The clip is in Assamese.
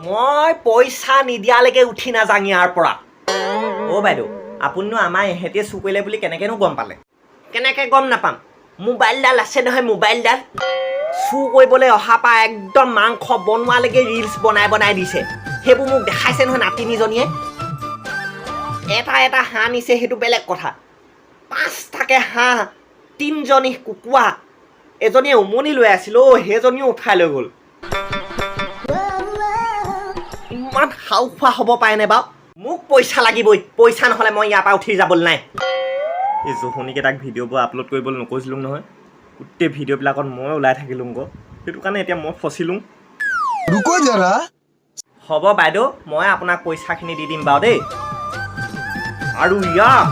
মই পইচা নিদিয়ালৈকে উঠি নাযাং ইয়াৰ পৰা। অ' বাইদেউ, আপুনিনো আমাৰ এহেঁতে চুৰ কৰিলে বুলি কেনেকৈনো গম পালে? কেনেকৈ গম নাপাম? মোবাইলডাল আছে নহয়, মোবাইলডাল। চুৰ কৰিবলৈ অহাৰ পৰা একদম মাংস বনোৱালৈকে ৰিলছ বনাই বনাই দিছে। সেইবোৰ মোক দেখাইছে নহয় নাতিনীজনীয়ে। এটা এটা হাঁহ নিছে, সেইটো বেলেগ কথা। 5টাকৈ হাঁহ, 3জনী কুকুৰা, এজনীয়ে উমনি লৈ আছিল। সেইজনীও উঠাই লৈ গ'ল। ইমান হাওফা হ'ব পাৰেনে বাৰু? মোক পইচা লাগিবই, পইচা নহ'লে মই ইয়াৰ পৰা উঠি যাবলৈ নাই। এই জহনীকেইটাক ভিডিঅ'বোৰ আপলোড কৰিবলৈ নকৈছিলোঁ নহয়, গোটেই ভিডিঅ'বিলাকত মই ওলাই থাকিলোঁ আকৌ। সেইটো কাৰণে এতিয়া মই ফচিলোঁ। হ'ব বাইদেউ, মই আপোনাক পইচাখিনি দি দিম বাৰু দেই। আৰু ইয়াক